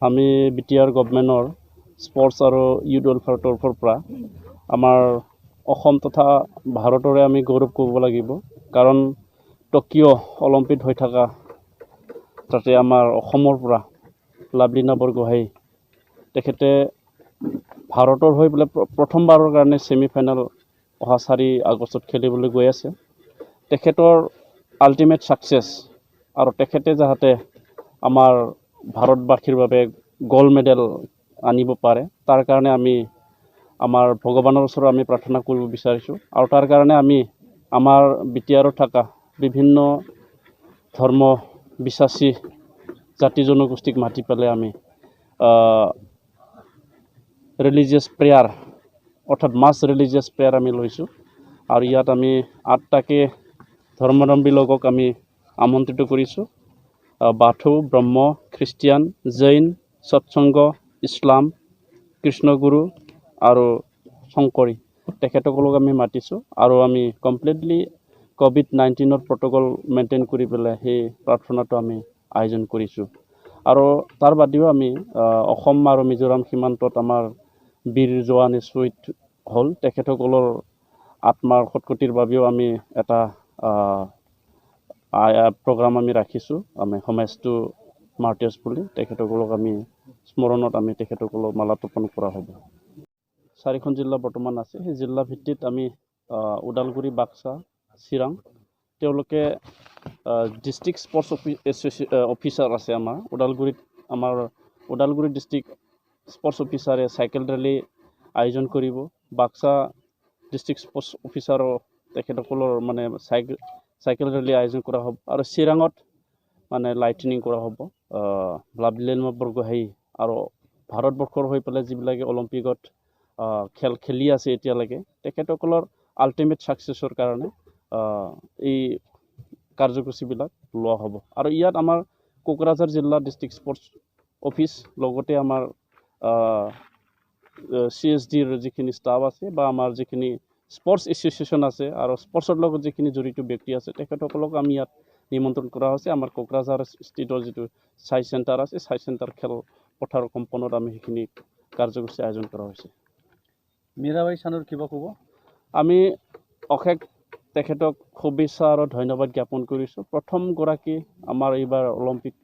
আমি BTR গভৰ্ণমেণ্টৰ sports আৰু youth welfare তৰফৰ পৰা আমাৰ অসম তথা ভাৰতৰে আমি গৌৰৱ কৰিব লাগিব, কাৰণ টকিঅ' অলিম্পিক হৈ থকা তাতে আমাৰ অসমৰ পৰা লাভলীনা বৰগোহাঁই তেখেতে ভাৰতৰ হৈ বোলে প্ৰথমবাৰৰ কাৰণে ছেমি ফাইনেল অহা 4 আগষ্টত খেলিবলৈ গৈ আছে। তেখেতৰ আল্টিমেট ছাকচেছ আৰু তেখেতে যাতে আমাৰ ভাৰতবাসীৰ বাবে গোল্ড মেডেল আনিব পাৰে, তাৰ কাৰণে আমি আমাৰ ভগৱানৰ ওচৰত আমি প্ৰাৰ্থনা কৰিব বিচাৰিছোঁ। আৰু তাৰ কাৰণে আমি আমাৰ বিটিআৰত থকা বিভিন্ন ধৰ্ম বিশ্বাসী জাতি জনগোষ্ঠীক মাতি পেলাই আমি ৰিলিজিয়াছ প্ৰেয়াৰ অৰ্থাৎ মাছ ৰিলিজিয়াছ প্ৰেয়াৰ আমি লৈছোঁ। আৰু ইয়াত আমি 8টাকে ধৰ্মাৱলম্বী লোকক আমি আমন্ত্ৰিত কৰিছোঁ। বাথৌ, ব্ৰহ্ম, খ্ৰীষ্টিয়ান, জৈন, সৎসংগ, ইছলাম, কৃষ্ণগুৰু আৰু শংকৰী তেখেতসকলক আমি মাতিছোঁ। আৰু আমি কমপ্লিটলি COVID-19 প্ৰট'কল মেইনটেইন কৰি পেলাই সেই প্ৰাৰ্থনাটো আমি আয়োজন কৰিছোঁ। আৰু তাৰ বাদেও আমি অসম আৰু মিজোৰাম সীমান্তত আমাৰ বীৰ জোৱান শ্বহীদ হ'ল, তেখেতসকলৰ আত্মাৰ সৎগতিৰ বাবেও আমি এটা প্ৰগ্ৰাম আমি ৰাখিছোঁ। আমি সমাজটো মাৰ্টিয়াৰ্ছ বুলি তেখেতসকলক আমি স্মৰণত আমি তেখেতসকলক মালা তৰ্পণ কৰা হ'ব। 4খন জিলা বৰ্তমান আছে। সেই জিলা ভিত্তিত আমি ওদালগুৰি, বাক্সা, চিৰাং তেওঁলোকে ডিষ্ট্ৰিক্ট স্পৰ্টছ অফিচাৰ আছে আমাৰ ওদালগুৰিত। আমাৰ ওদালগুৰি ডিষ্ট্ৰিক্ট স্পৰ্টছ অফিচাৰে চাইকেল ৰেলী আয়োজন কৰিব। বাক্সা ডিষ্ট্ৰিক্ট স্পৰ্টছ অফিচাৰো তেখেতসকলৰ মানে চাইকেল ৰেলী আয়োজন কৰা হ'ব। আৰু চিৰাঙত মানে লাইটনিং কৰা হ'ব। লাভলীনা বৰগোহাঁই আৰু ভাৰতবৰ্ষৰ হৈ পেলাই যিবিলাকে অলিম্পিকত খেল খেলি আছে এতিয়ালৈকে, তেখেতসকলৰ আল্টিমেট ছাকচেছৰ কাৰণে এই কাৰ্যসূচীবিলাক লোৱা হ'ব। আৰু ইয়াত আমাৰ কোকৰাঝাৰ জিলা ডিষ্ট্ৰিক্ট স্পৰ্টছ অফিচ লগতে আমাৰ CSDৰ যিখিনি ষ্টাফ আছে বা আমাৰ যিখিনি স্পৰ্টছ এছ'চিয়েশ্যন আছে আৰু স্পৰ্টছৰ লগত যিখিনি জড়িত ব্যক্তি আছে তেখেতসকলক আমি ইয়াত নিমন্ত্ৰণ কৰা হৈছে। আমাৰ কোকৰাঝাৰ ষ্টেটৰ যিটো ছাই চেণ্টাৰ আছে, ছাই চেণ্টাৰ খেল পথাৰ কম্পনত আমি সেইখিনি কাৰ্যসূচী আয়োজন কৰা হৈছে। মীৰাবাই চানুৰ কিবা ক'ব? আমি অশেষ তেখেতক শুভেচ্ছা আৰু ধন্যবাদ জ্ঞাপন কৰিছোঁ। প্ৰথমগৰাকী আমাৰ এইবাৰ অলিম্পিক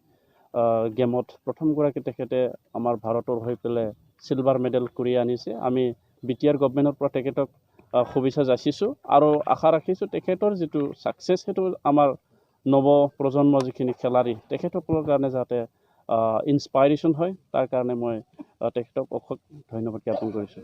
গেমত প্ৰথমগৰাকী তেখেতে আমাৰ ভাৰতৰ হৈ পেলাই চিলভাৰ মেডেল কৰি আনিছে। আমি বিটিআৰ গভৰ্ণমেণ্টৰ পৰা তেখেতক শুভেচ্ছা যাচিছোঁ আৰু আশা ৰাখিছোঁ তেখেতৰ যিটো ছাকচেছ সেইটো আমাৰ নৱ প্ৰজন্মৰ যিখিনি খেলাৰী তেখেতসকলৰ কাৰণে যাতে ইনস্পাইৰেশ্যন হয়, তাৰ কাৰণে মই তেখেতক অশেষ ধন্যবাদ জ্ঞাপন কৰিছোঁ।